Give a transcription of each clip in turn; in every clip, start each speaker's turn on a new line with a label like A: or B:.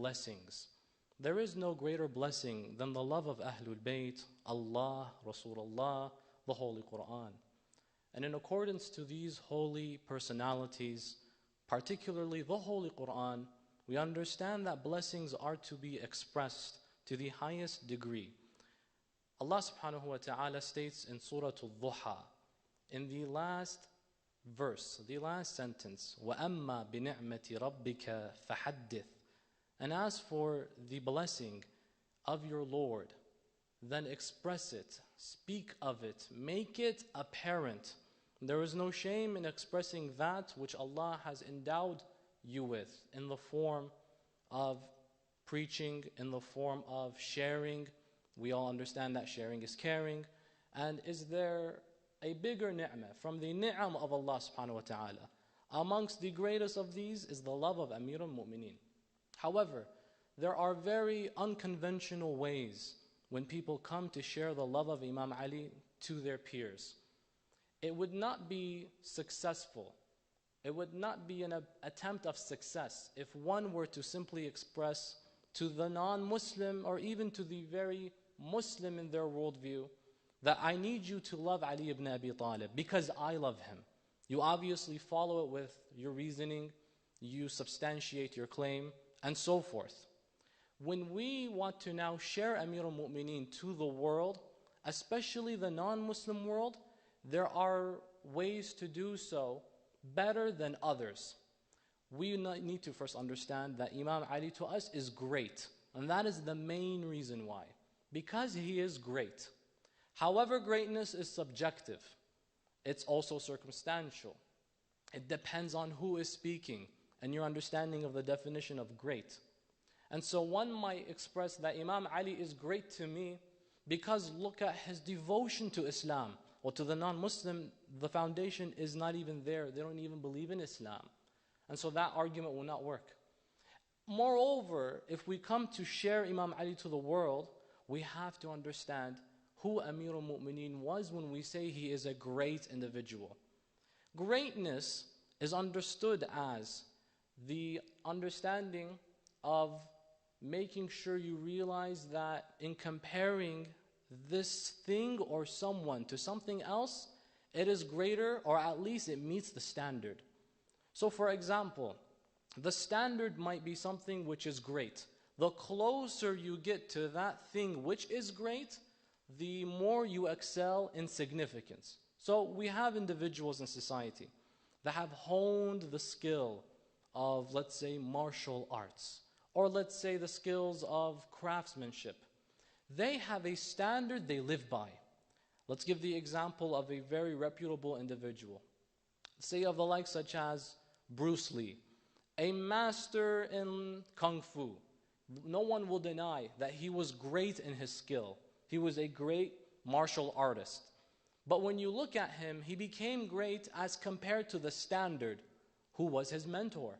A: blessings. There is no greater blessing than the love of Ahlul Bayt, Allah, Rasulullah, the Holy Quran. And in accordance to these holy personalities, particularly the Holy Quran, we understand that blessings are to be expressed to the highest degree. Allah subhanahu wa ta'ala states in Surah Al-Duha, in the last verse, the last sentence, وَأَمَّا بِنِعْمَةِ رَبِّكَ فَحَدِّثْ. And as for the blessing of your Lord, then express it, speak of it, make it apparent. There is no shame in expressing that which Allah has endowed you with in the form of preaching, in the form of sharing. We all understand that sharing is caring. And is there a bigger ni'mah from the ni'am of Allah subhanahu wa ta'ala? Amongst the greatest of these is the love of Amir al-Mu'mineen. However, there are very unconventional ways when people come to share the love of Imam Ali to their peers. It would not be successful. It would not be an attempt of success if one were to simply express to the non-Muslim or even to the very Muslim in their worldview that I need you to love Ali ibn Abi Talib because I love him. You obviously follow it with your reasoning, you substantiate your claim, and so forth. When we want to now share Amir al-Mu'mineen to the world, especially the non-Muslim world, there are ways to do so better than others. We need to first understand that Imam Ali to us is great, and that is the main reason why. Because he is great. However, greatness is subjective. It's also circumstantial. It depends on who is speaking and your understanding of the definition of great. And so one might express that Imam Ali is great to me because look at his devotion to Islam. Well, to the non-Muslim, the foundation is not even there. They don't even believe in Islam. And so that argument will not work. Moreover, if we come to share Imam Ali to the world, we have to understand who Amir al-Mu'mineen was when we say he is a great individual. Greatness is understood as the understanding of making sure you realize that in comparing this thing or someone to something else, it is greater, or at least it meets the standard. So for example, the standard might be something which is great. The closer you get to that thing which is great, the more you excel in significance. So we have individuals in society that have honed the skill of, let's say, martial arts, or let's say the skills of craftsmanship. They have a standard they live by. Let's give the example of a very reputable individual. Say of the like such as Bruce Lee, a master in Kung Fu. No one will deny that he was great in his skill. He was a great martial artist. But when you look at him, he became great as compared to the standard. Who was his mentor?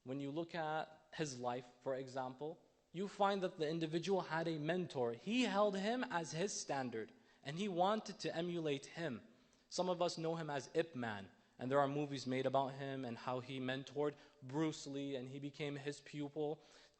A: When you look at his life, for example, you find that the individual had a mentor. He held him as his standard, and he wanted to emulate him. Some of us know him as Ip Man, and there are movies made about him and how he mentored Bruce Lee and he became his pupil.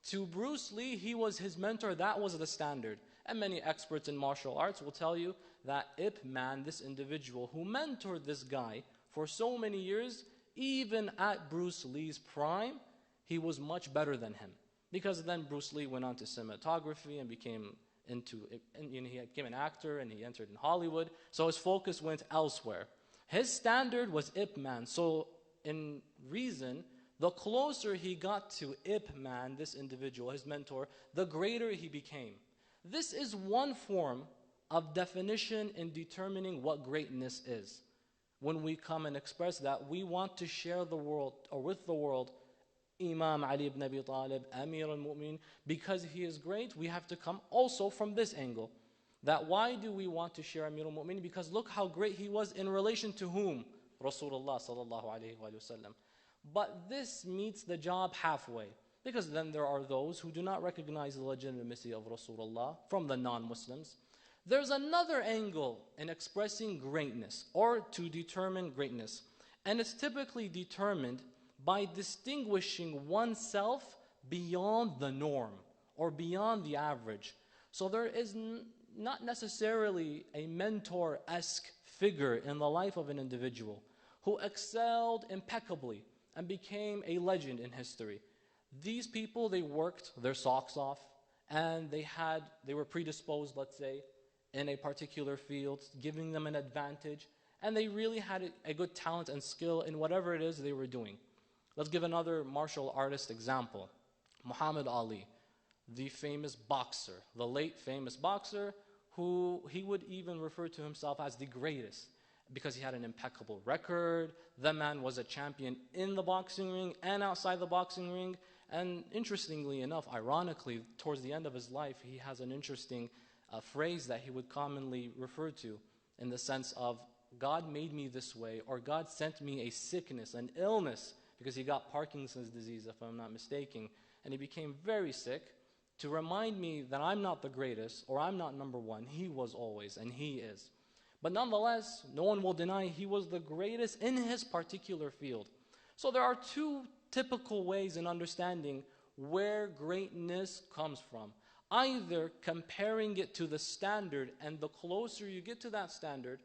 A: To Bruce Lee, he was his mentor. That was the standard. And many experts in martial arts will tell you that Ip Man, this individual who mentored this guy for so many years, even at Bruce Lee's prime, he was much better than him. Because then Bruce Lee went on to cinematography and became he became an actor and he entered in Hollywood. So his focus went elsewhere. His standard was Ip Man. So in reason, the closer he got to Ip Man, this individual, his mentor, the greater he became. This is one form of definition in determining what greatness is. When we come and express that we want to share the world, or with the world, Imam Ali ibn Abi Talib, Amir al-Mu'min, because he is great, we have to come also from this angle. That why do we want to share Amir al-Mu'min? Because look how great he was in relation to whom? Rasulullah sallallahu alayhi wa sallam. But this meets the job halfway. Because then there are those who do not recognize the legitimacy of Rasulullah from the non-Muslims. There's another angle in expressing greatness or to determine greatness. And it's typically determined by distinguishing oneself beyond the norm or beyond the average. So there is not necessarily a mentor-esque figure in the life of an individual who excelled impeccably and became a legend in history. These people, they worked their socks off, and they were predisposed, let's say, in a particular field, giving them an advantage, and they really had a good talent and skill in whatever it is they were doing. Let's give another martial artist example. Muhammad Ali, the famous boxer, the late famous boxer, who he would even refer to himself as the greatest because he had an impeccable record. The man was a champion in the boxing ring and outside the boxing ring. And interestingly enough, ironically, towards the end of his life, he has an interesting phrase that he would commonly refer to in the sense of, God made me this way, or God sent me a sickness, an illness, because he got Parkinson's disease, if I'm not mistaken, and he became very sick, to remind me that I'm not the greatest, or I'm not number one. He was always, and he is. But nonetheless, no one will deny he was the greatest in his particular field. So there are two typical ways in understanding where greatness comes from. Either comparing it to the standard, and the closer you get to that standard,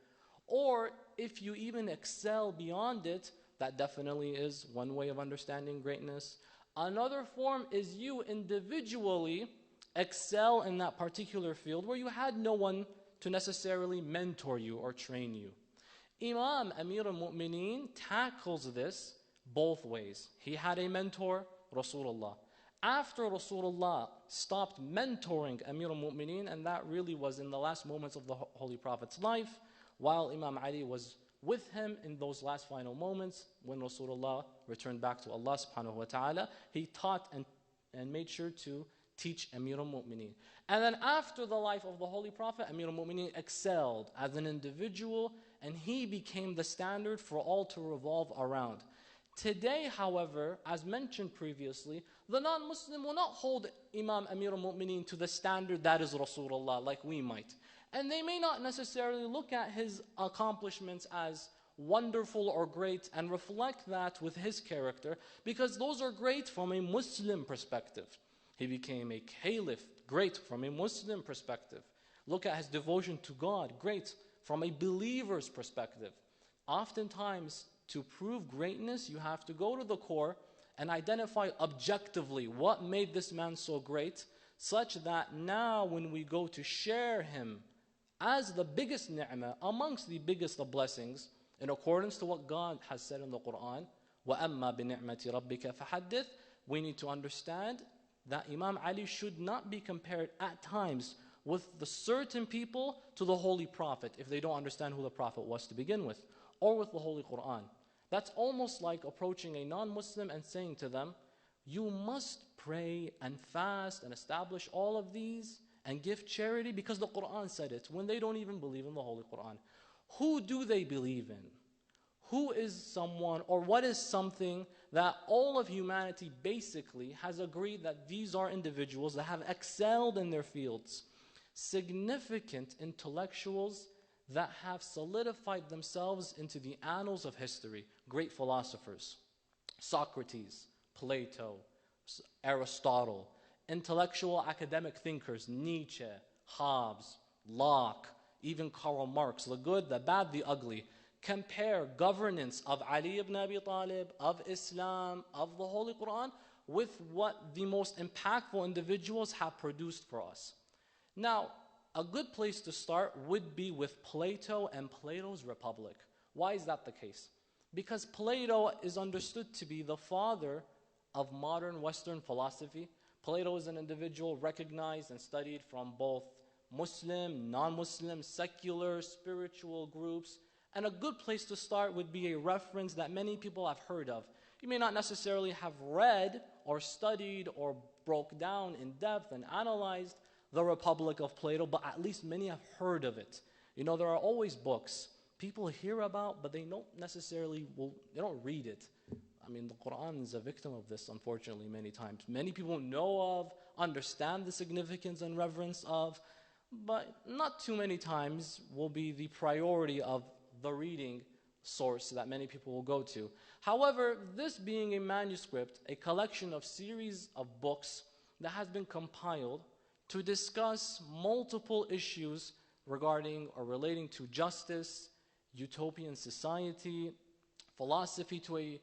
A: or if you even excel beyond it, that definitely is one way of understanding greatness. Another form is you individually excel in that particular field where you had no one to necessarily mentor you or train you. Imam Amir al-Mu'mineen tackles this both ways. He had a mentor, Rasulullah. After Rasulullah stopped mentoring Amir al-Mu'mineen, and that really was in the last moments of the Holy Prophet's life, while Imam Ali was with him in those last final moments, when Rasulullah returned back to Allah subhanahu wa ta'ala, he taught and made sure to teach Amir al-Mu'mineen. And then after the life of the Holy Prophet, Amir al-Mu'mineen excelled as an individual, and he became the standard for all to revolve around. Today, however, as mentioned previously, the non-Muslim will not hold Imam Amir al-Mu'mineen to the standard that is Rasulullah, like we might. And they may not necessarily look at his accomplishments as wonderful or great and reflect that with his character, because those are great from a Muslim perspective. He became a caliph, great from a Muslim perspective. Look at his devotion to God, great from a believer's perspective. Oftentimes, to prove greatness, you have to go to the core and identify objectively what made this man so great, such that now when we go to share him as the biggest ni'mah, amongst the biggest of blessings, in accordance to what God has said in the Quran, وَأَمَّا بِنِعْمَةِ رَبِّكَ فَحَدِّثْ, we need to understand that Imam Ali should not be compared at times with the certain people to the Holy Prophet, if they don't understand who the Prophet was to begin with, or with the Holy Quran. That's almost like approaching a non-Muslim and saying to them, you must pray and fast and establish all of these and give charity because the Quran said it, when they don't even believe in the Holy Quran. Who do they believe in? Who is someone, or what is something that all of humanity basically has agreed that these are individuals that have excelled in their fields? Significant intellectuals that have solidified themselves into the annals of history. Great philosophers, Socrates, Plato, Aristotle, intellectual academic thinkers, Nietzsche, Hobbes, Locke, even Karl Marx, the good, the bad, the ugly. Compare governance of Ali ibn Abi Talib, of Islam, of the Holy Quran, with what the most impactful individuals have produced for us. Now, a good place to start would be with Plato and Plato's Republic. Why is that the case? Because Plato is understood to be the father of modern Western philosophy. Plato is an individual recognized and studied from both Muslim, non-Muslim, secular, spiritual groups. And a good place to start would be a reference that many people have heard of. You may not necessarily have read or studied or broke down in depth and analyzed the Republic of Plato, but at least many have heard of it. You know, there are always books people hear about, but they don't necessarily, they don't read it. I mean, the Quran is a victim of this, unfortunately, many times. Many people know of, understand the significance and reverence of, but not too many times will be the priority of the reading source that many people will go to. However, this being a manuscript, a collection of series of books that has been compiled to discuss multiple issues regarding or relating to justice, utopian society, philosophy to a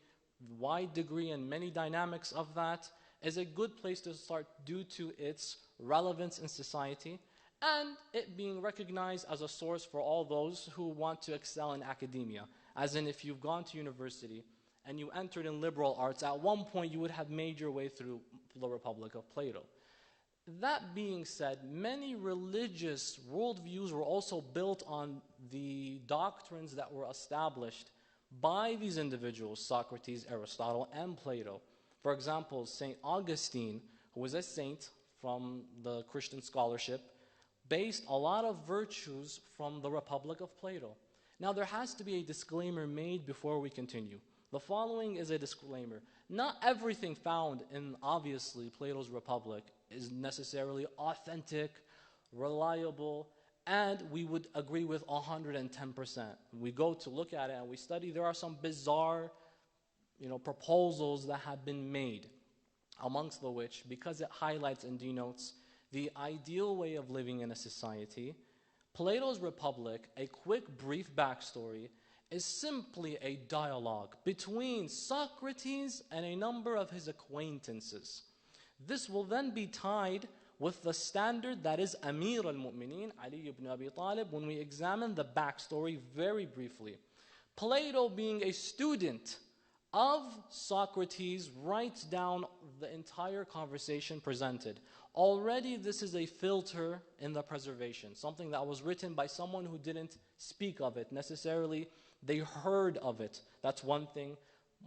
A: wide degree and many dynamics of that, is a good place to start due to its relevance in society and it being recognized as a source for all those who want to excel in academia. As in, if you've gone to university and you entered in liberal arts, at one point you would have made your way through the Republic of Plato. That being said, many religious worldviews were also built on the doctrines that were established by these individuals, Socrates, Aristotle, and Plato. For example, St. Augustine, who was a saint from the Christian scholarship, based a lot of virtues from the Republic of Plato. Now, there has to be a disclaimer made before we continue. The following is a disclaimer. Not everything found in, obviously, Plato's Republic is necessarily authentic, reliable, and we would agree with 110%. We go to look at it and we study, there are some bizarre, proposals that have been made, amongst the which, because it highlights and denotes the ideal way of living in a society, Plato's Republic, a quick, brief backstory, is simply a dialogue between Socrates and a number of his acquaintances. This will then be tied with the standard that is Amir al-Mu'mineen, Ali ibn Abi Talib, when we examine the backstory very briefly. Plato, being a student of Socrates, writes down the entire conversation presented. Already this is a filter in the preservation, something that was written by someone who didn't speak of it necessarily. They heard of it. That's one thing.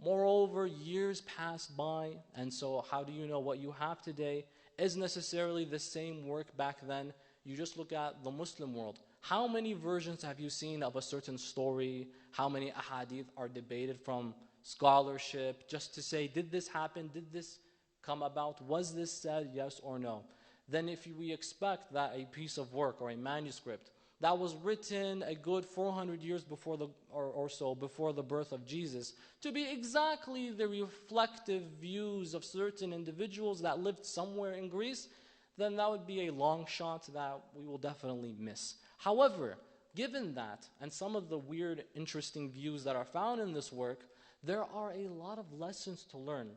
A: Moreover, years passed by, and so how do you know what you have today is necessarily the same work back then? You just look at the Muslim world. How many versions have you seen of a certain story? How many ahadith are debated from scholarship just to say, did this happen? Did this come about? Was this said, yes or no? Then if we expect that a piece of work or a manuscript that was written a good 400 years before or so before the birth of Jesus to be exactly the reflective views of certain individuals that lived somewhere in Greece, then that would be a long shot that we will definitely miss. However, given that and some of the weird, interesting views that are found in this work, there are a lot of lessons to learn,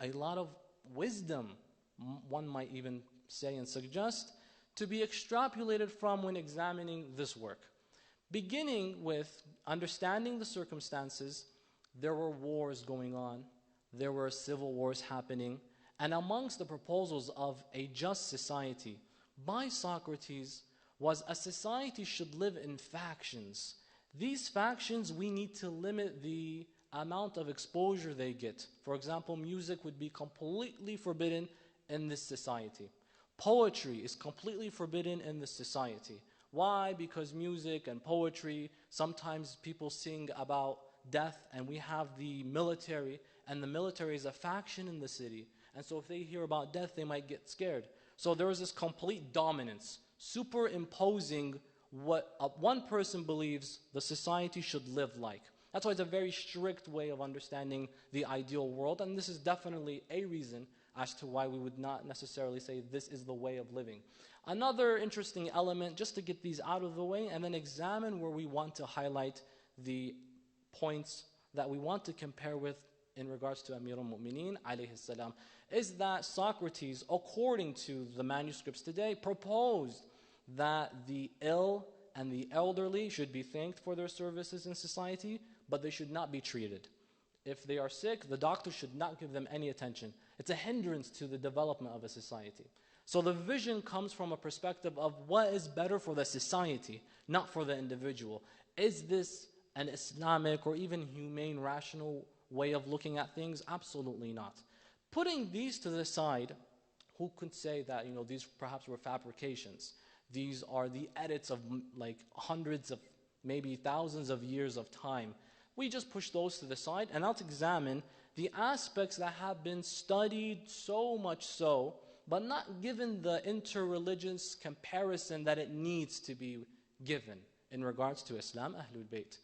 A: a lot of wisdom, one might even say and suggest, to be extrapolated from when examining this work. Beginning with understanding the circumstances, there were wars going on, there were civil wars happening, and amongst the proposals of a just society by Socrates was a society should live in factions. These factions, we need to limit the amount of exposure they get. For example, music would be completely forbidden in this society. Poetry is completely forbidden in this society. Why? Because music and poetry, sometimes people sing about death, and we have the military, and the military is a faction in the city. And so if they hear about death, they might get scared. So there is this complete dominance, superimposing what one person believes the society should live like. That's why it's a very strict way of understanding the ideal world, and this is definitely a reason as to why we would not necessarily say this is the way of living. Another interesting element, just to get these out of the way and then examine where we want to highlight the points that we want to compare with in regards to Amir al-Mu'mineen alayhi salam, is that Socrates, according to the manuscripts today, proposed that the ill and the elderly should be thanked for their services in society, but they should not be treated. If they are sick, the doctor should not give them any attention. It's a hindrance to the development of a society. So the vision comes from a perspective of what is better for the society, not for the individual. Is this an Islamic or even humane, rational way of looking at things? Absolutely not. Putting these to the side, who could say that these perhaps were fabrications? These are the edits of like hundreds of, maybe thousands of years of time. We just push those to the side and let's examine the aspects that have been studied so much so, but not given the interreligious comparison that it needs to be given in regards to Islam, Ahlul Bayt.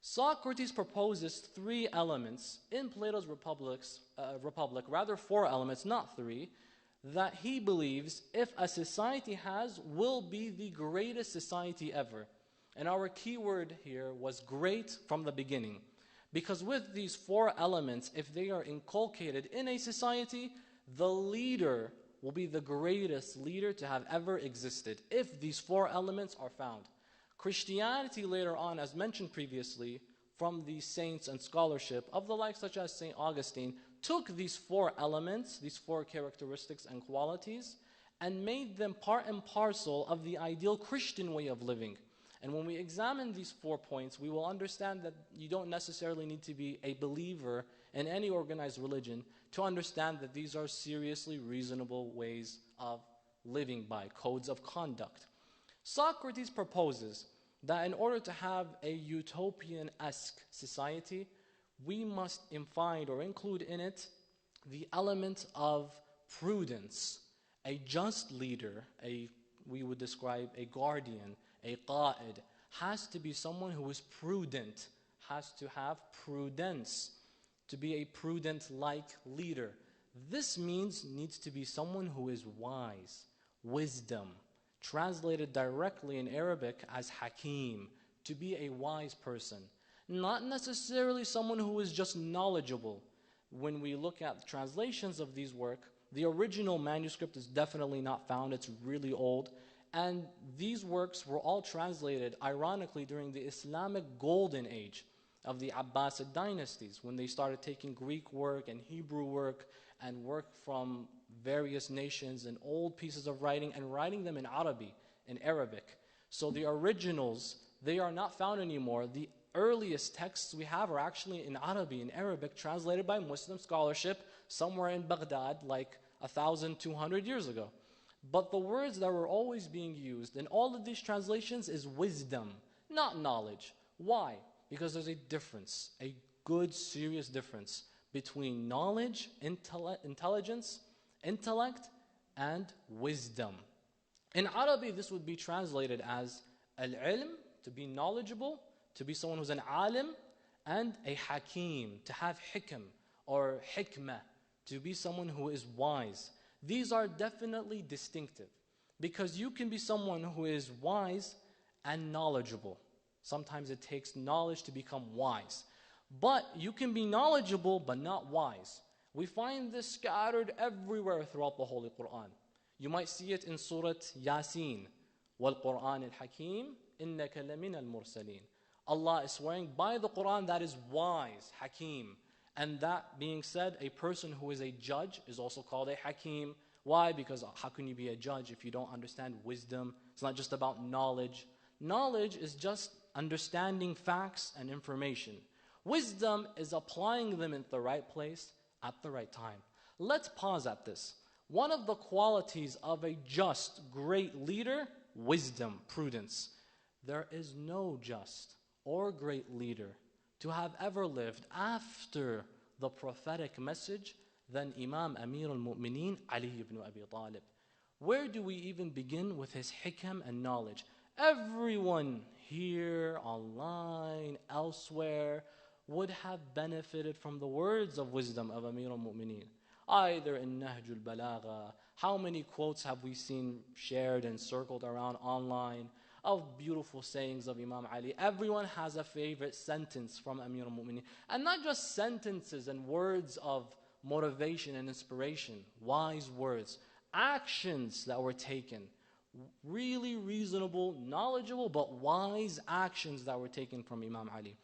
A: Socrates proposes three elements in Plato's Republic, rather four elements, not three, that he believes if a society has, will be the greatest society ever. And our key word here was great from the beginning. Because with these four elements, if they are inculcated in a society, the leader will be the greatest leader to have ever existed, if these four elements are found. Christianity later on, as mentioned previously, from the saints and scholarship of the like such as St. Augustine, took these four elements, these four characteristics and qualities, and made them part and parcel of the ideal Christian way of living. And when we examine these 4 points, we will understand that you don't necessarily need to be a believer in any organized religion to understand that these are seriously reasonable ways of living by, codes of conduct. Socrates proposes that in order to have a utopian-esque society, we must find or include in it the element of prudence. A just leader, we would describe a guardian, a qa'id, has to be someone who is prudent, has to have prudence, to be a prudent-like leader. This needs to be someone who is wise, wisdom, translated directly in Arabic as hakim, to be a wise person. Not necessarily someone who is just knowledgeable. When we look at translations of these works, the original manuscript is definitely not found, it's really old. And these works were all translated, ironically, during the Islamic golden age of the Abbasid dynasties, when they started taking Greek work and Hebrew work and work from various nations and old pieces of writing and writing them in Arabic. So the originals, they are not found anymore. The earliest texts we have are actually in Arabic, translated by Muslim scholarship somewhere in Baghdad, like 1,200 years ago. But the words that were always being used in all of these translations is wisdom, not knowledge. Why? Because there's a difference, a good, serious difference between knowledge, intelligence, intellect, and wisdom. In Arabic, this would be translated as al-ilm, to be knowledgeable, to be someone who's an alim, and a hakim, to have hikam or hikmah, to be someone who is wise. These are definitely distinctive because you can be someone who is wise and knowledgeable. Sometimes it takes knowledge to become wise. But you can be knowledgeable but not wise. We find this scattered everywhere throughout the Holy Quran. You might see it in Surah Yasin. وَالْقُرْآنِ الْحَكِيمِ إِنَّكَ لَمِنَ الْمُرْسَلِينَ. Allah is swearing by the Quran that is wise, hakim. And that being said, a person who is a judge is also called a hakim. Why? Because how can you be a judge if you don't understand wisdom? It's not just about knowledge. Knowledge is just understanding facts and information. Wisdom is applying them in the right place at the right time. Let's pause at this. One of the qualities of a just, great leader, wisdom, prudence. There is no just or great leader to have ever lived after the prophetic message than Imam Amir al-Mu'mineen Ali ibn Abi Talib. Where do we even begin with his hikam and knowledge? Everyone here, online, elsewhere, would have benefited from the words of wisdom of Amir al-Mu'mineen. Either in Nahj al-Balagha, how many quotes have we seen shared and circled around online of beautiful sayings of Imam Ali. Everyone has a favorite sentence from Amir al-Mu'mineen. And not just sentences and words of motivation and inspiration, wise words, actions that were taken, really reasonable, knowledgeable, but wise actions that were taken from Imam Ali.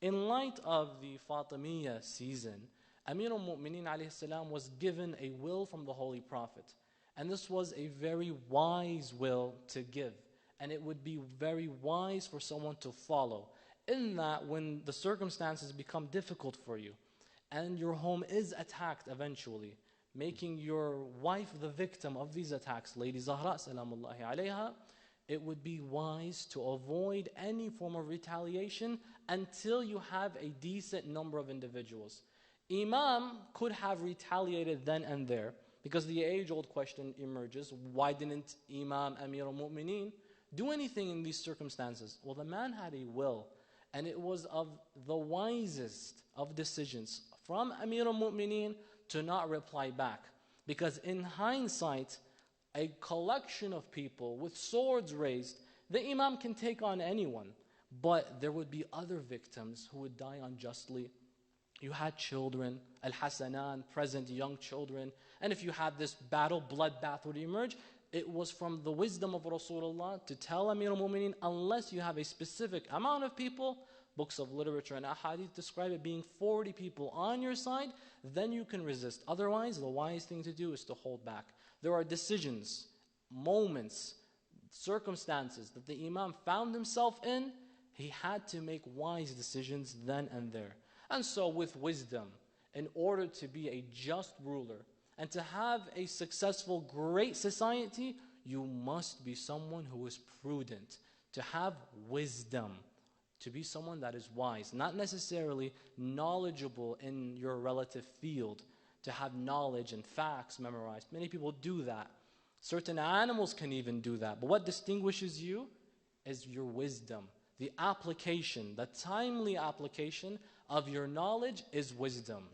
A: In light of the Fatimiyya season, Amir al-Mu'mineen alayhi salam was given a will from the Holy Prophet. And this was a very wise will to give. And it would be very wise for someone to follow. In that, when the circumstances become difficult for you, and your home is attacked eventually, making your wife the victim of these attacks, Lady Zahra salamullahi alayha, it would be wise to avoid any form of retaliation until you have a decent number of individuals. Imam could have retaliated then and there, because the age-old question emerges, why didn't Imam Amir al-Mu'mineen do anything in these circumstances? Well, the man had a will, And it was of the wisest of decisions from Amir al-Mu'mineen to not reply back. Because in hindsight, a collection of people with swords raised, the Imam can take on anyone. But there would be other victims who would die unjustly. You had children, al-Hasanan, present young children. And if you had this battle, bloodbath would emerge. It was from the wisdom of Rasulullah to tell Amir al-Mu'mineen, unless you have a specific amount of people, books of literature and ahadith describe it being 40 people on your side, then you can resist. Otherwise, the wise thing to do is to hold back. There are decisions, moments, circumstances that the Imam found himself in. He had to make wise decisions then and there. And so with wisdom, in order to be a just ruler and to have a successful, great society, you must be someone who is prudent, to have wisdom, to be someone that is wise, not necessarily knowledgeable in your relative field, to have knowledge and facts memorized. Many people do that. Certain animals can even do that. But what distinguishes you is your wisdom. The application, the timely application of your knowledge is wisdom.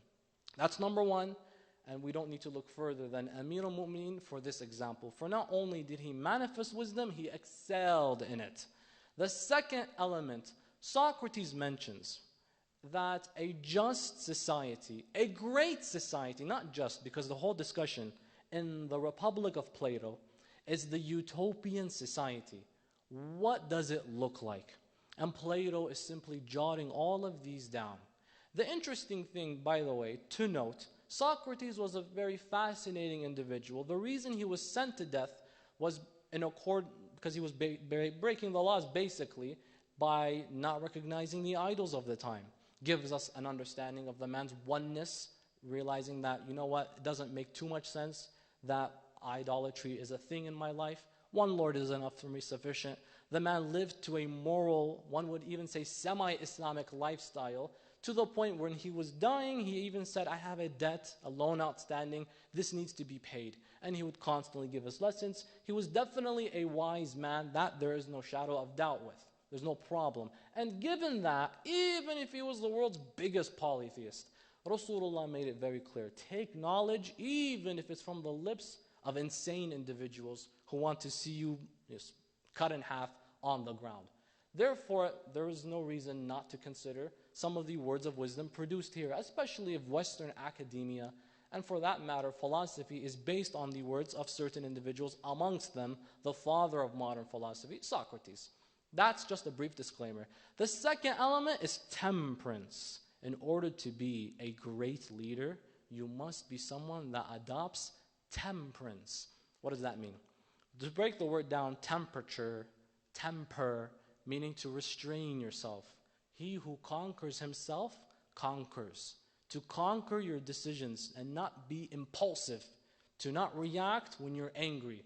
A: That's number one, and we don't need to look further than Amir al-Mu'mineen for this example. For not only did he manifest wisdom, he excelled in it. The second element, Socrates mentions that a just society, a great society, not just, because the whole discussion in the Republic of Plato is the utopian society. What does it look like? And Plato is simply jotting all of these down. The interesting thing, by the way, to note, Socrates was a very fascinating individual. The reason he was sent to death was in accord, because he was breaking the laws basically by not recognizing the idols of the time. Gives us an understanding of the man's oneness, realizing that, you know what, it doesn't make too much sense that idolatry is a thing in my life. One Lord is enough for me, sufficient. The man lived to a moral, one would even say semi-Islamic lifestyle, to the point when he was dying, he even said, I have a debt, a loan outstanding, this needs to be paid. And he would constantly give us lessons. He was definitely a wise man, that there is no shadow of doubt with. There's no problem. And given that, even if he was the world's biggest polytheist, Rasulullah made it very clear, take knowledge even if it's from the lips of insane individuals who want to see you just cut in half on the ground. Therefore, there is no reason not to consider some of the words of wisdom produced here, especially if Western academia, and for that matter, philosophy, is based on the words of certain individuals, amongst them, the father of modern philosophy, Socrates. That's just a brief disclaimer. The second element is temperance. In order to be a great leader, you must be someone that adopts temperance. What does that mean? To break the word down, temperature, temper, meaning to restrain yourself. He who conquers himself conquers. To conquer your decisions and not be impulsive. To not react when you're angry.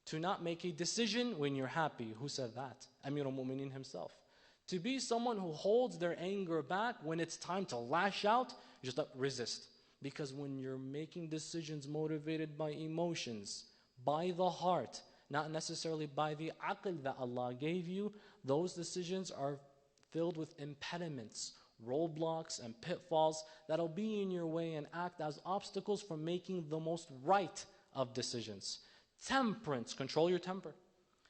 A: To not make a decision when you're happy. Who said that? Amir al-Mu'mineen himself. To be someone who holds their anger back when it's time to lash out, just resist. Because when you're making decisions motivated by emotions, by the heart, not necessarily by the aql that Allah gave you, those decisions are filled with impediments, roadblocks and pitfalls that'll be in your way and act as obstacles for making the most right of decisions. Temperance, control your temper.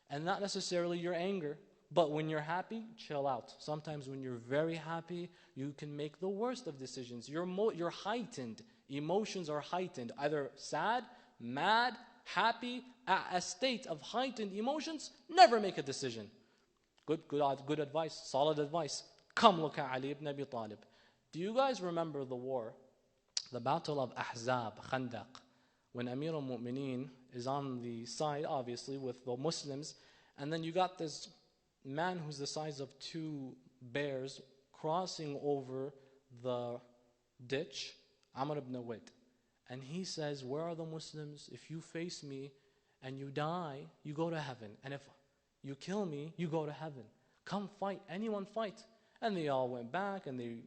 A: And not necessarily your anger, but when you're happy, chill out. Sometimes when you're very happy, you can make the worst of decisions. You're heightened. Emotions are heightened. Either sad, mad, happy, at a state of heightened emotions, never make a decision. Good advice, solid advice. Come look at Ali ibn Abi Talib. Do you guys remember the war, the battle of Ahzab, Khandaq, when Amir al-Mu'mineen is on the side, obviously, with the Muslims, and then you got this man who's the size of 2 bears crossing over the ditch, Amr ibn Wid. And he says, where are the Muslims? If you face me and you die, you go to heaven. And if you kill me, you go to heaven. Come fight, anyone fight. And they all went back and they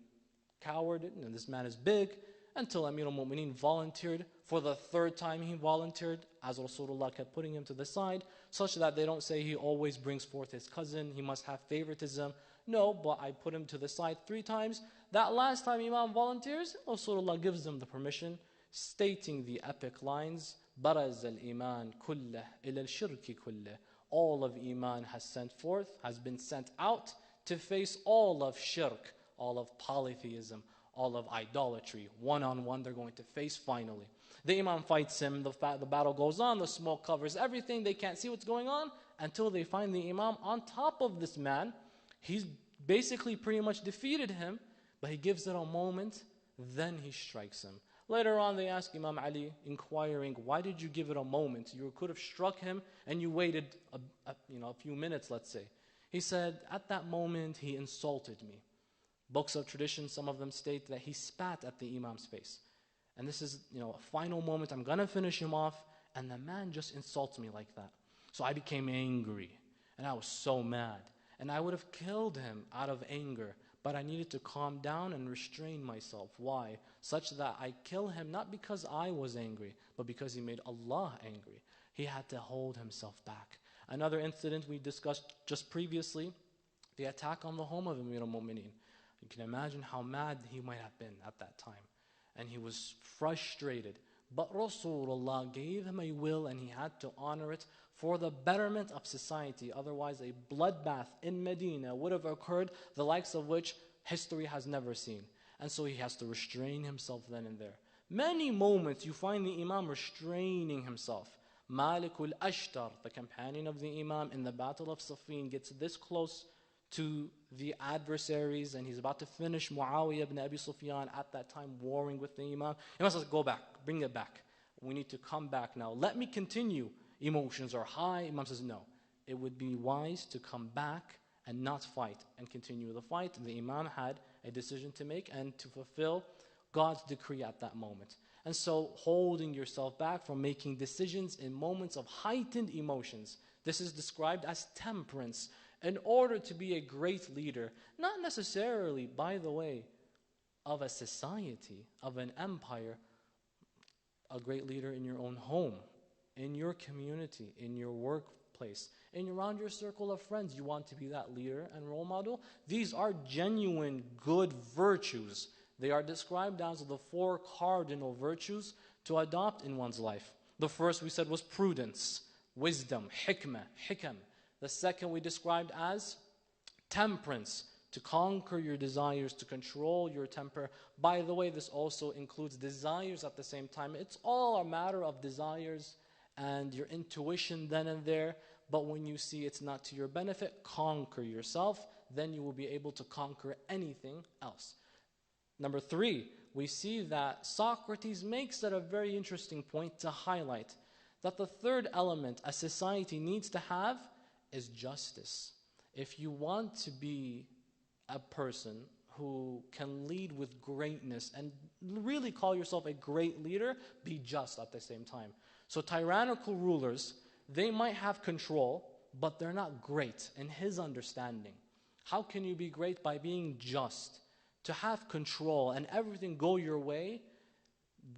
A: cowered, and this man is big, until Amir al-Mu'mineen volunteered. For the 3rd time he volunteered, as Rasulullah kept putting him to the side, such that they don't say he always brings forth his cousin, he must have favoritism. no, but I put him to the side 3 times. That last time Imam volunteers, Rasulullah gives them the permission, stating the epic lines, بَرَزَ الْإِيمَانِ كُلَّهِ إِلَى الشِّرْكِ كُلَّهِ. All of Iman has been sent out to face all of shirk, all of polytheism, all of idolatry. One-on-one they're going to face finally. The Imam fights him, the battle goes on, the smoke covers everything, they can't see what's going on until they find the Imam on top of this man. He's basically pretty much defeated him, but he gives it a moment, then he strikes him. Later on they ask Imam Ali, inquiring, why did you give it a moment? You could have struck him and you waited a few minutes, let's say. He said, at that moment he insulted me. Books of tradition, some of them state that he spat at the Imam's face. And this is, a final moment, I'm going to finish him off, and the man just insults me like that. So I became angry, and I was so mad. And I would have killed him out of anger, but I needed to calm down and restrain myself. Why? Such that I kill him not because I was angry, but because he made Allah angry. He had to hold himself back. Another incident we discussed just previously, the attack on the home of Amir al-Mu'mineen. You can imagine how mad he might have been at that time. And he was frustrated. But Rasulullah gave him a will and he had to honor it for the betterment of society. Otherwise, a bloodbath in Medina would have occurred, the likes of which history has never seen. And so he has to restrain himself then and there. Many moments you find the Imam restraining himself. Malik al-Ashtar, the companion of the Imam in the Battle of Siffin, gets this close to the adversaries, and he's about to finish Muawiyah ibn Abi Sufyan at that time warring with the Imam. Imam says, go back, bring it back. We need to come back now. Let me continue. Emotions are high. Imam says, no. It would be wise to come back and not fight and continue the fight. The Imam had a decision to make and to fulfill God's decree at that moment. And so holding yourself back from making decisions in moments of heightened emotions. This is described as temperance. In order to be a great leader, not necessarily, by the way, of a society, of an empire, a great leader in your own home, in your community, in your workplace, around your circle of friends, you want to be that leader and role model. These are genuine good virtues. They are described as the 4 cardinal virtues to adopt in one's life. The first we said was prudence, wisdom, hikam. The second we described as temperance, to conquer your desires, to control your temper. By the way, this also includes desires at the same time. It's all a matter of desires and your intuition then and there. But when you see it's not to your benefit, conquer yourself. Then you will be able to conquer anything else. Number 3, we see that Socrates makes it a very interesting point to highlight that the third element a society needs to have is justice. If you want to be a person who can lead with greatness and really call yourself a great leader, be just at the same time. So tyrannical rulers, they might have control, but they're not great in his understanding. How can you be great? By being just. To have control and everything go your way,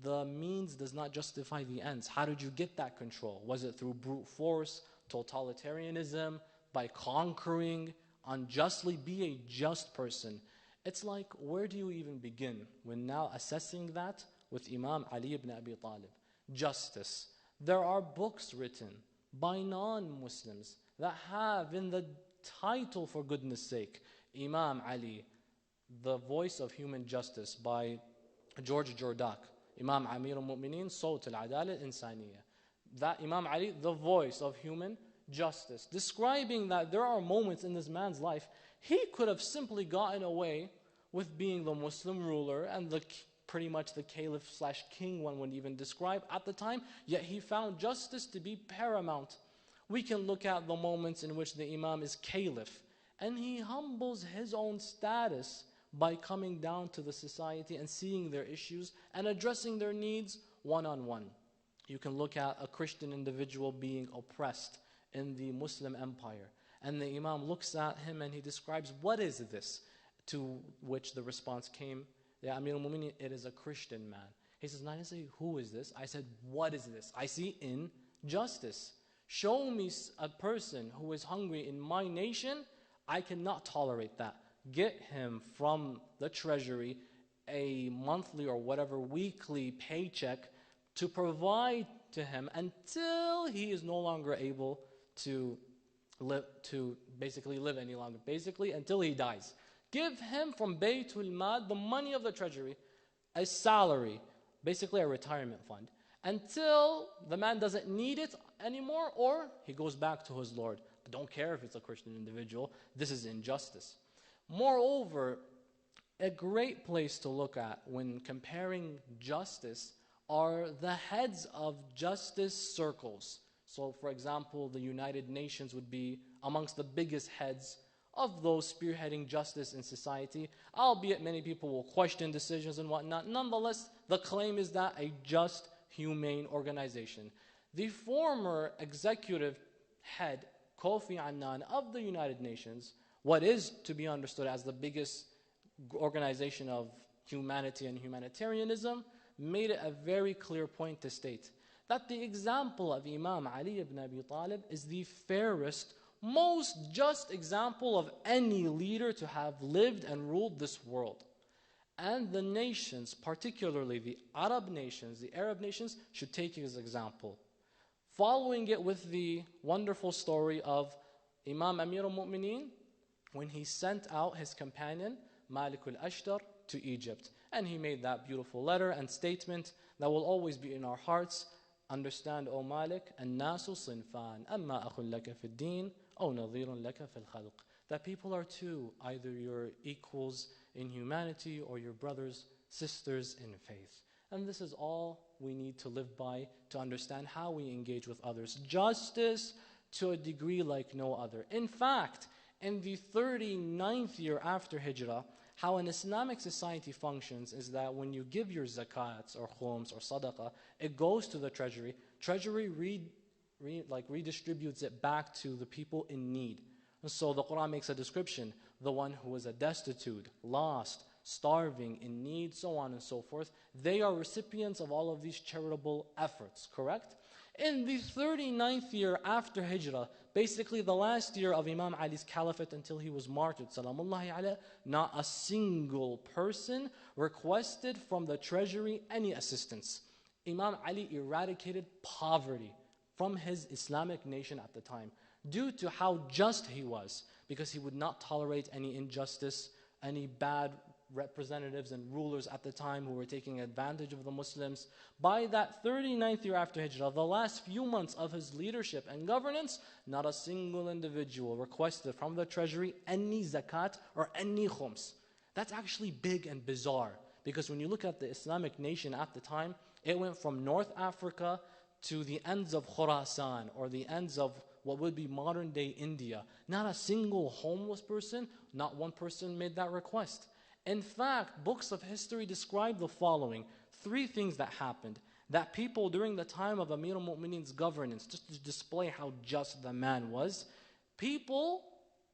A: the means does not justify the ends. How did you get that control? Was it through brute force, totalitarianism, by conquering unjustly? Be a just person. It's like, where do you even begin when now assessing that with Imam Ali ibn Abi Talib? Justice. There are books written by non-Muslims that have in the title, for goodness sake, Imam Ali, the Voice of Human Justice by George Jordak. Imam Amir al-Mu'mineen, Sawt al-Adala al-Insaniya. That Imam Ali, the voice of human justice, describing that there are moments in this man's life he could have simply gotten away with being the Muslim ruler and pretty much the caliph/king one would even describe at the time, yet he found justice to be paramount. We can look at the moments in which the Imam is caliph and he humbles his own status by coming down to the society and seeing their issues and addressing their needs one-on-one. You can look at a Christian individual being oppressed in the Muslim empire, and the Imam looks at him and he describes, what is this? To which the response came, Ya Amir al-Mu'mineen, it is a Christian man. He says, I didn't say, who is this? I said, what is this? I see injustice. Show me a person who is hungry in my nation, I cannot tolerate that. Get him from the treasury a monthly or whatever weekly paycheck to provide to him until he is no longer able to basically live any longer. Basically, until he dies. Give him from Baytul Mal, the money of the treasury, a salary, basically a retirement fund, until the man doesn't need it anymore or he goes back to his Lord. I don't care if it's a Christian individual. This is injustice. Moreover, a great place to look at when comparing justice are the heads of justice circles. So, for example, the United Nations would be amongst the biggest heads of those spearheading justice in society, albeit many people will question decisions and whatnot. Nonetheless, the claim is that a just, humane organization. The former executive head, Kofi Annan, of the United Nations, what is to be understood as the biggest organization of humanity and humanitarianism, made it a very clear point to state that the example of Imam Ali ibn Abi Talib is the fairest, most just example of any leader to have lived and ruled this world. And the nations, particularly the Arab nations, the Arab nations, should take his example. Following it with the wonderful story of Imam Amir al-Mu'mineen, when he sent out his companion, Malik al-Ashtar, to Egypt. And he made that beautiful letter and statement that will always be in our hearts. Understand, O Malik, الناس صنفان أما أخ لك في الدين أو نظير لك في الخلق. That people are two, either your equals in humanity or your brothers, sisters in faith. And this is all we need to live by to understand how we engage with others. Justice to a degree like no other. In fact, in the 39th year after Hijrah, how an Islamic society functions is that when you give your zakats or khums or sadaqah, it goes to the treasury. Treasury redistributes it back to the people in need. And so the Quran makes a description, the one who is a destitute, lost, starving, in need, so on and so forth. They are recipients of all of these charitable efforts, correct? In the 39th year after Hijrah, basically the last year of Imam Ali's caliphate until he was martyred, salamullahi alayh, not a single person requested from the treasury any assistance. Imam Ali eradicated poverty from his Islamic nation at the time due to how just he was, because he would not tolerate any injustice, any bad representatives and rulers at the time who were taking advantage of the Muslims. By that 39th year after Hijrah, the last few months of his leadership and governance, not a single individual requested from the treasury any zakat or any khums. That's actually big and bizarre, because when you look at the Islamic nation at the time, it went from North Africa to the ends of Khurasan, or the ends of what would be modern day India. Not a single homeless person, not one person made that request. In fact, books of history describe the following. 3 things that happened. That people during the time of Amir al-Mu'mineen's governance, just to display how just the man was, people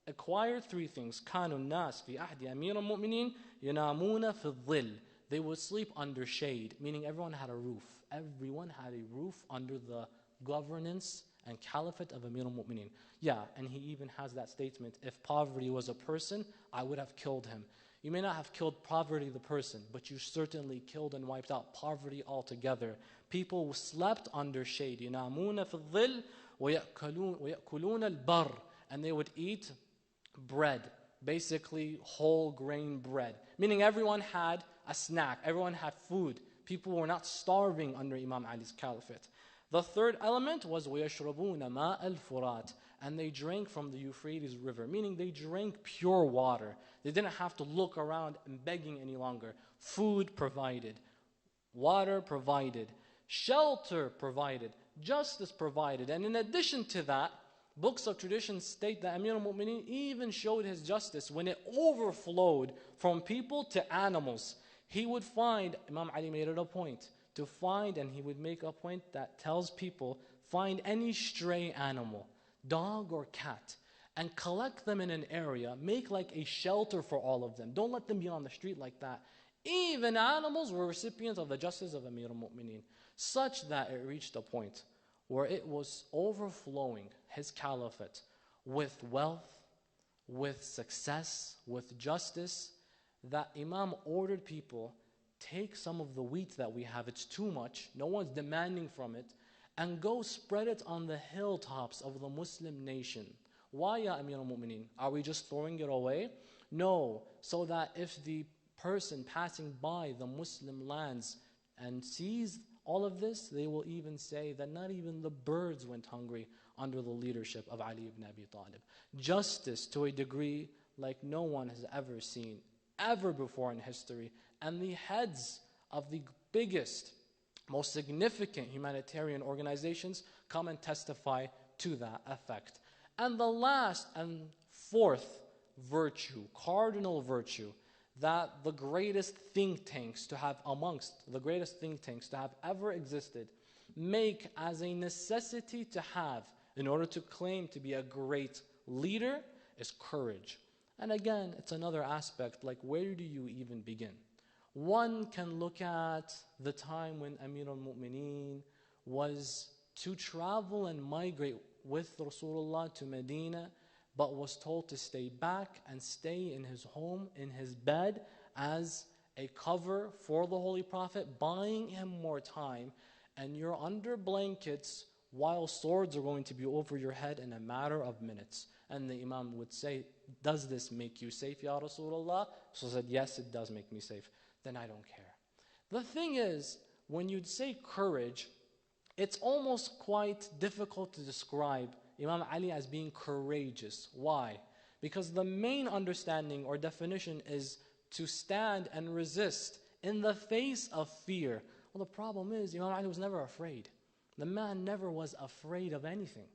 A: acquired 3 things. كانوا الناس في عهد أمير المؤمنين ينامون في الظل. They would sleep under shade, meaning everyone had a roof. Everyone had a roof under the governance and caliphate of Amir al-Mu'mineen. Yeah, and he even has that statement, if poverty was a person, I would have killed him. You may not have killed poverty the person, but you certainly killed and wiped out poverty altogether. People slept under shade. ينامون في الظل ويأكلون البر. And they would eat bread, basically whole grain bread. Meaning everyone had a snack, everyone had food. People were not starving under Imam Ali's caliphate. The third element was وَيَشْرَبُونَ مَاءَ الْفُرَاتِ. And they drank from the Euphrates River, meaning they drank pure water. They didn't have to look around and begging any longer. Food provided, water provided, shelter provided, justice provided. And in addition to that, books of tradition state that Amir al-Mu'mineen even showed his justice when it overflowed from people to animals. He would find, Imam Ali made it a point, to find, and he would make a point that tells people, find any stray animal, dog or cat, and collect them in an area, make like a shelter for all of them. Don't let them be on the street like that. Even animals were recipients of the justice of Amir al-Mu'mineen, such that it reached a point where it was overflowing his caliphate with wealth, with success, with justice, that Imam ordered people, take some of the wheat that we have, it's too much, no one's demanding from it, and go spread it on the hilltops of the Muslim nation. Why, ya Amir al-Mu'mineen? Are we just throwing it away? No, so that if the person passing by the Muslim lands and sees all of this, they will even say that not even the birds went hungry under the leadership of Ali ibn Abi Talib. Justice to a degree like no one has ever seen, ever before in history. And the heads of the biggest, most significant humanitarian organizations come and testify to that effect. And the last and fourth virtue, cardinal virtue, that the greatest think tanks to have amongst the greatest think tanks to have ever existed make as a necessity to have in order to claim to be a great leader is courage. And again, it's another aspect, like where do you even begin? One can look at the time when Amir al-Mu'mineen was to travel and migrate with Rasulullah to Medina, but was told to stay back and stay in his home, in his bed, as a cover for the Holy Prophet, buying him more time, and you're under blankets while swords are going to be over your head in a matter of minutes. And the Imam would say, does this make you safe, Ya Rasulullah? So he said, yes, it does make me safe. Then I don't care. The thing is, when you'd say courage, it's almost quite difficult to describe Imam Ali as being courageous. Why? Because the main understanding or definition is to stand and resist in the face of fear. Well, the problem is Imam Ali was never afraid. The man never was afraid of anything.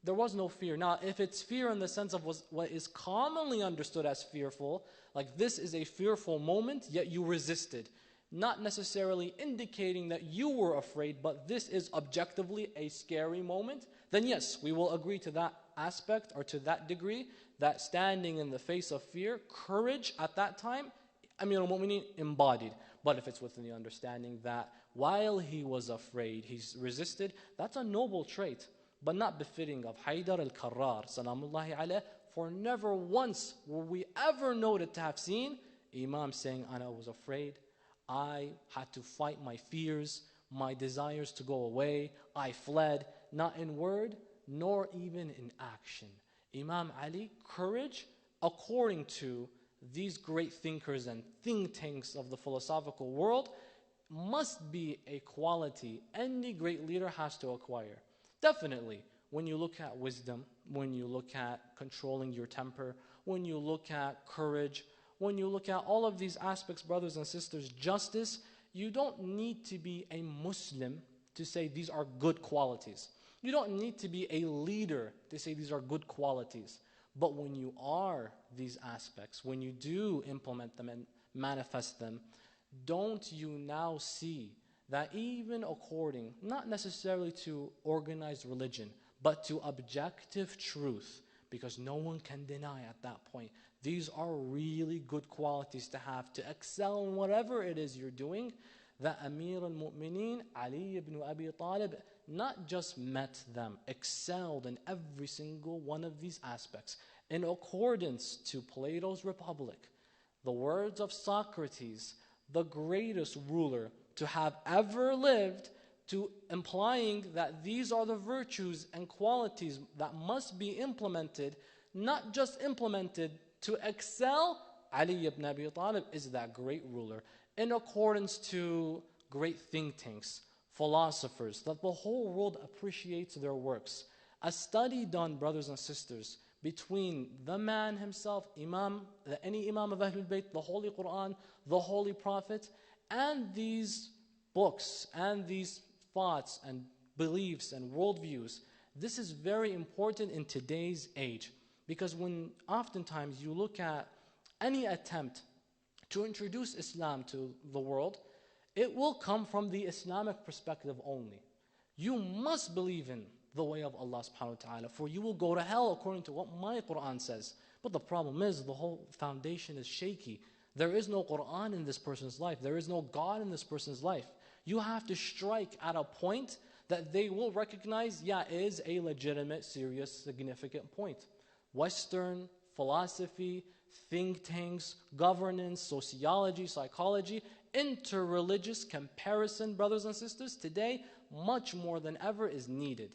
A: There was no fear. Now, if it's fear in the sense of what is commonly understood as fearful, like this is a fearful moment, yet you resisted, not necessarily indicating that you were afraid, but this is objectively a scary moment, then yes, we will agree to that aspect or to that degree, that standing in the face of fear, courage at that time, Amir al-Mu'mineen embodied. But if it's within the understanding that while he was afraid, he's resisted, that's a noble trait, but not befitting of Haydar al-Karrar, salamullahi alayh, for never once were we ever noted to have seen Imam saying, I was afraid, I had to fight my fears, my desires to go away, I fled, not in word, nor even in action. Imam Ali, courage, according to these great thinkers and think tanks of the philosophical world, must be a quality any great leader has to acquire. Definitely, when you look at wisdom, when you look at controlling your temper, when you look at courage, when you look at all of these aspects, brothers and sisters, justice, you don't need to be a Muslim to say these are good qualities. You don't need to be a leader to say these are good qualities. But when you are these aspects, when you do implement them and manifest them, don't you now see that even according, not necessarily to organized religion, but to objective truth, because no one can deny at that point, these are really good qualities to have to excel in whatever it is you're doing, that Amir al-Mu'mineen, Ali ibn Abi Talib, not just met them, excelled in every single one of these aspects. In accordance to Plato's Republic, the words of Socrates, the greatest ruler to have ever lived, to implying that these are the virtues and qualities that must be implemented, not just implemented to excel. Ali ibn Abi Talib is that great ruler. In accordance to great think tanks, philosophers, that the whole world appreciates their works. A study done, brothers and sisters, between the man himself, any Imam of Ahlul Bayt, the Holy Quran, the Holy Prophet, and these books and these thoughts and beliefs and worldviews. This is very important in today's age, because when oftentimes you look at any attempt to introduce Islam to the world, it will come from the Islamic perspective only. You must believe in the way of Allah subhanahu wa ta'ala, for you will go to hell according to what my Quran says. But the problem is the whole foundation is shaky. There is no Quran in this person's life. There is no God in this person's life. You have to strike at a point that they will recognize, yeah, is a legitimate, serious, significant point. Western philosophy, think tanks, governance, sociology, psychology, interreligious comparison, brothers and sisters. Today, much more than ever is needed.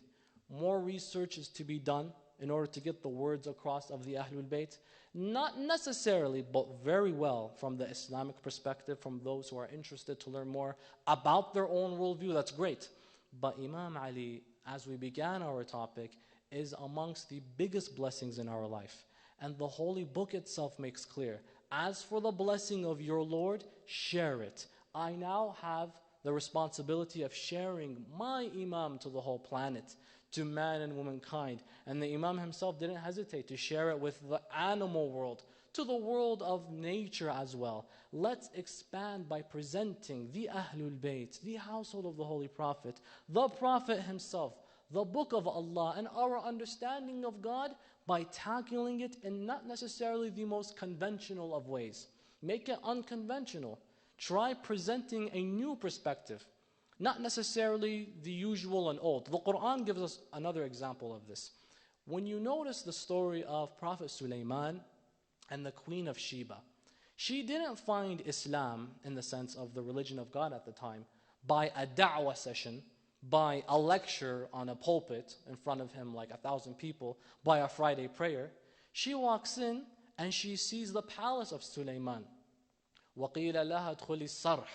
A: More research is to be done in order to get the words across of the Ahlul Bayt. Not necessarily, but very well from the Islamic perspective, from those who are interested to learn more about their own worldview. That's great. But Imam Ali, as we began our topic, is amongst the biggest blessings in our life. And the Holy Book itself makes clear, as for the blessing of your Lord, share it. I now have the responsibility of sharing my Imam to the whole planet, to man and womankind. And the Imam himself didn't hesitate to share it with the animal world, to the world of nature as well. Let's expand by presenting the Ahlul Bayt, the household of the Holy Prophet, the Prophet himself, the Book of Allah, and our understanding of God by tackling it in not necessarily the most conventional of ways. Make it unconventional. Try presenting a new perspective, not necessarily the usual and old. The Quran gives us another example of this. When you notice the story of Prophet Sulaiman and the Queen of Sheba, she didn't find Islam, in the sense of the religion of God at the time, by a da'wah session, by a lecture on a pulpit in front of him like 1,000 people, by a Friday prayer. She walks in and she sees the palace of Sulaiman. وَقِيلَ لَهَا ادْخُلِ الصَّرْحِ,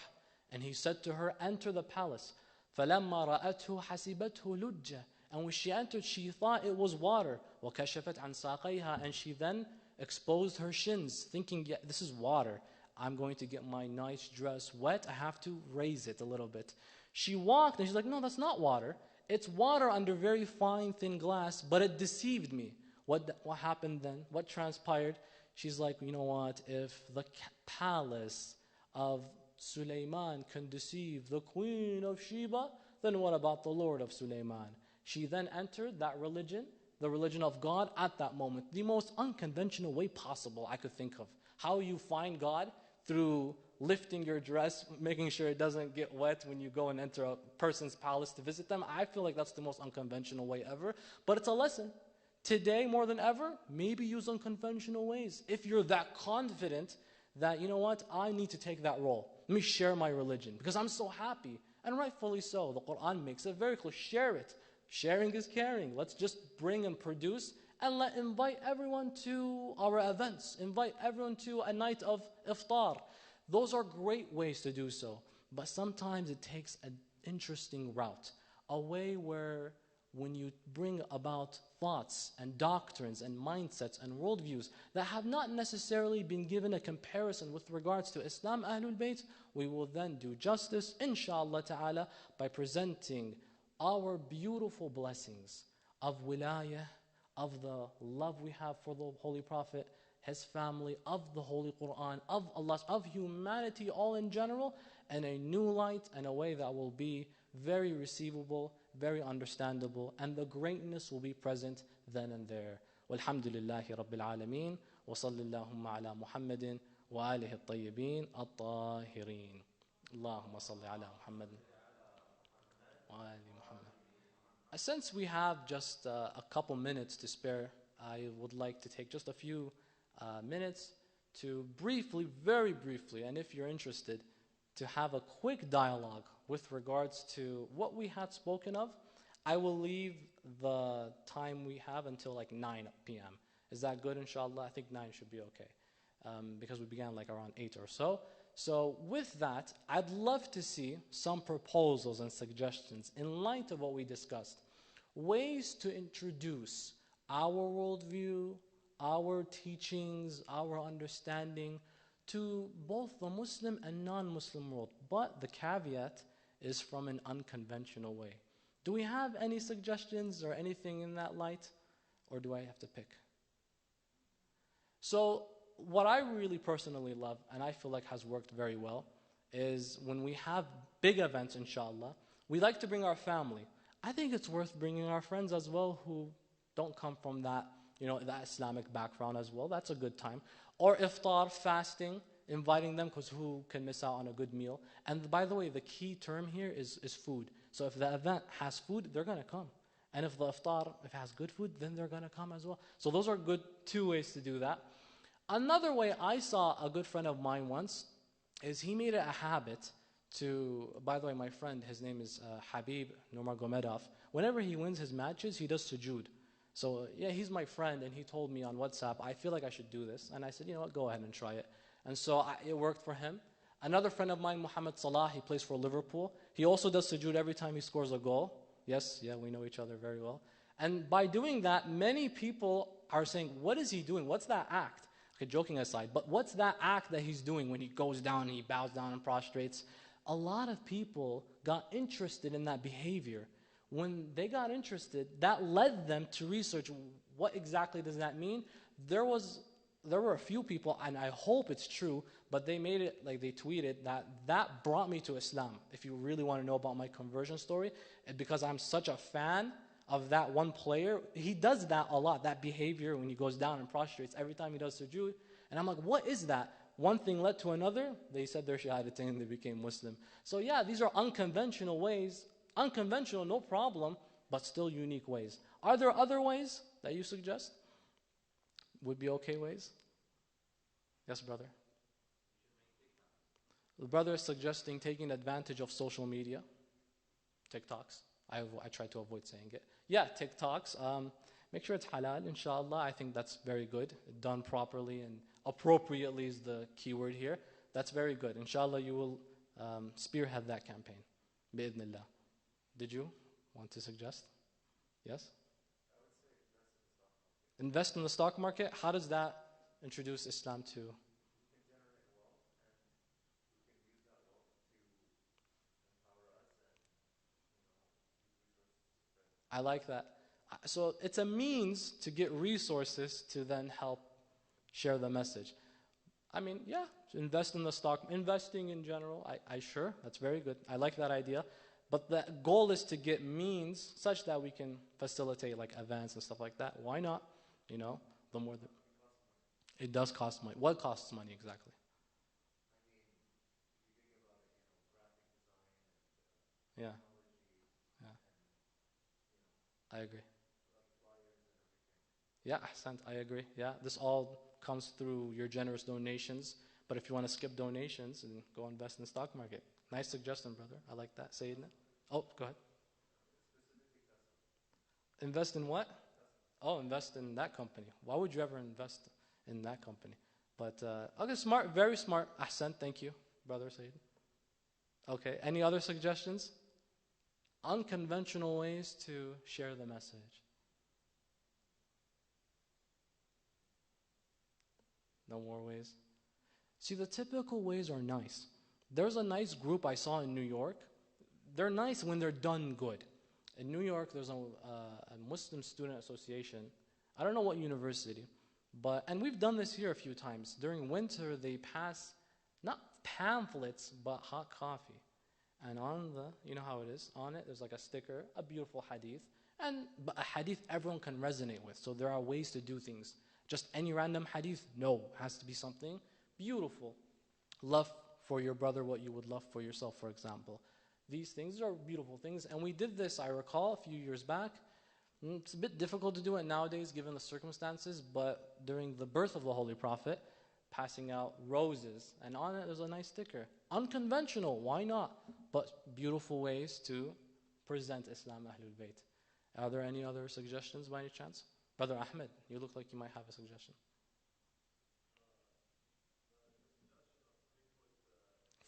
A: and he said to her, enter the palace. فَلَمَّا رَأَتْهُ حَسِبَتْهُ لُجَّةً, and when she entered, she thought it was water. وَكَشَفَتْ عَنْ سَاقَيْهَا, and she then exposed her shins, thinking, yeah, this is water. I'm going to get my nice dress wet. I have to raise it a little bit. She walked and she's like, no, that's not water. It's water under very fine, thin glass, but it deceived me. What happened then? What transpired? She's like, you know what? If the palace of Sulaiman can deceive the Queen of Sheba, then what about the Lord of Sulaiman? She then entered that religion, the religion of God at that moment. The most unconventional way possible I could think of. How you find God? Through lifting your dress, making sure it doesn't get wet when you go and enter a person's palace to visit them. I feel like that's the most unconventional way ever. But it's a lesson. Today, more than ever, maybe use unconventional ways. If you're that confident that, you know what, I need to take that role. Let me share my religion because I'm so happy. And rightfully so. The Quran makes it very clear. Share it. Sharing is caring. Let's just bring and produce and invite everyone to our events. Invite everyone to a night of iftar. Those are great ways to do so. But sometimes it takes an interesting route. A way where when you bring about thoughts and doctrines and mindsets and worldviews that have not necessarily been given a comparison with regards to Islam, Ahlul Bayt, we will then do justice, inshallah ta'ala, by presenting our beautiful blessings of wilayah, of the love we have for the Holy Prophet, his family, of the Holy Quran, of Allah, of humanity all in general, and a new light and a way that will be very receivable, very understandable, and the greatness will be present then and there. Walhamdulillahi Rabbil Alameen, wa sallallahu ala Muhammadin wa alihi at-tayyibin at-tahirin. Allahumma salli ala Muhammadin wa ali Muhammad. Since we have just a couple minutes to spare, I would like to take just a few minutes to briefly, very briefly, and if you're interested, to have a quick dialogue with regards to what we had spoken of. I will leave the time we have until like 9 p.m. Is that good, inshallah? I think 9 should be okay, because we began like around 8 or so. So with that, I'd love to see some proposals and suggestions in light of what we discussed. Ways to introduce our worldview, our teachings, our understanding to both the Muslim and non-Muslim world. But the caveat is from an unconventional way. Do we have any suggestions or anything in that light? Or do I have to pick? So what I really personally love, and I feel like has worked very well, is when we have big events, inshallah, we like to bring our family. I think it's worth bringing our friends as well who don't come from that, that Islamic background as well. That's a good time. Or iftar, fasting, inviting them, because who can miss out on a good meal? And by the way, the key term here is food. So if the event has food, they're going to come. And if the iftar, if it has good food, then they're going to come as well. So those are good 2 ways to do that. Another way I saw a good friend of mine once is he made it a habit to, by the way, my friend, his name is Habib Nurmagomedov. Whenever he wins his matches, he does sujood. So yeah, he's my friend, and he told me on WhatsApp, I feel like I should do this. And I said, you know what, go ahead and try it. And so it worked for him. Another friend of mine, Mohammed Salah, he plays for Liverpool. He also does sujood every time he scores a goal. Yes, yeah, we know each other very well. And by doing that, many people are saying, what is he doing? What's that act? Okay, joking aside, but what's that act that he's doing when he goes down and he bows down and prostrates? A lot of people got interested in that behavior. When they got interested, that led them to research what exactly does that mean. There were a few people, and I hope it's true, but they made it, like they tweeted, that brought me to Islam. If you really want to know about my conversion story, because I'm such a fan of that one player, he does that a lot, that behavior when he goes down and prostrates every time he does sujood. And I'm like, what is that? One thing led to another. They said their shahadatain and they became Muslim. So yeah, these are unconventional ways. Unconventional, no problem, but still unique ways. Are there other ways that you suggest? Would be okay ways? Yes, brother? The brother is suggesting taking advantage of social media. TikToks. I try to avoid saying it. Yeah, TikToks. Make sure it's halal, inshallah. I think that's very good. Done properly and appropriately is the key word here. That's very good. Inshallah, you will spearhead that campaign. Bi'idhnillah. Did you want to suggest? Yes?
B: I would say invest in the stock market.
A: Invest in the stock market? How does that introduce Islam to?
B: You can generate wealth, and we can use that wealth to empower us and use resources to spread.
A: I like that. So it's a means to get resources to then help share the message. I mean, yeah, invest in the stock, investing in general, I sure, that's very good. I like that idea. But the goal is to get means such that we can facilitate like events and stuff like that. Why not? You know, the more it does cost money. What costs money exactly?
B: I mean, if you think about it, graphic design and
A: Yeah,
B: technology
A: yeah,
B: and,
A: I agree.
B: like flyers and everything.
A: Yeah, Ahsant, I agree. Yeah, this all comes through your generous donations. But if you want to skip donations and go invest in the stock market. Nice suggestion, brother. I like that. Sayyidina. Oh, go ahead. Invest in what? Oh, invest in that company. Why would you ever invest in that company? But, okay, smart, very smart. Ahsant, thank you, brother Sayyid. Okay, any other suggestions? Unconventional ways to share the message. No more ways? See, the typical ways are nice. There's a nice group I saw in New York. They're nice when they're done good. In New York, there's a Muslim student association. I don't know what university, and we've done this here a few times. During winter, they pass, not pamphlets, but hot coffee. And on you know how it is, on it, there's like a sticker, a beautiful hadith. But a hadith everyone can resonate with. So there are ways to do things. Just any random hadith? No, it has to be something beautiful. Love for your brother what you would love for yourself, for example. These things are beautiful things. And we did this, I recall, a few years back. It's a bit difficult to do it nowadays given the circumstances, but during the birth of the Holy Prophet, passing out roses, and on it there's a nice sticker. Unconventional, why not? But beautiful ways to present Islam, Ahlul Bayt. Are there any other suggestions by any chance? Brother Ahmed, you look like you might have a suggestion.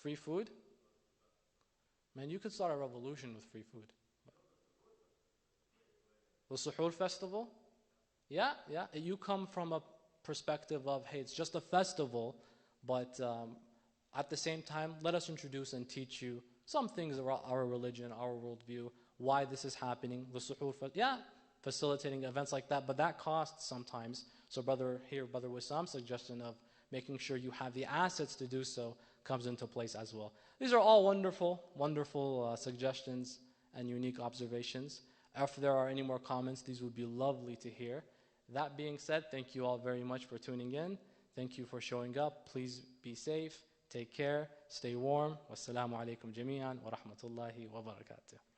A: Free food? Man, you could start a revolution with free food. The Suhoor festival? Yeah. You come from a perspective of, hey, it's just a festival, but at the same time, let us introduce and teach you some things about our religion, our worldview, why this is happening. The Suhoor facilitating events like that, but that costs sometimes. So Brother Wissam's suggestion of making sure you have the assets to do so comes into place as well. These are all wonderful suggestions and unique observations. If there are any more comments, these would be lovely to hear. That being said, thank you all very much for tuning in. Thank you for showing up. Please be safe, take care, stay warm. Wassalamu alaikum jami'an wa rahmatullahi wa barakatuh.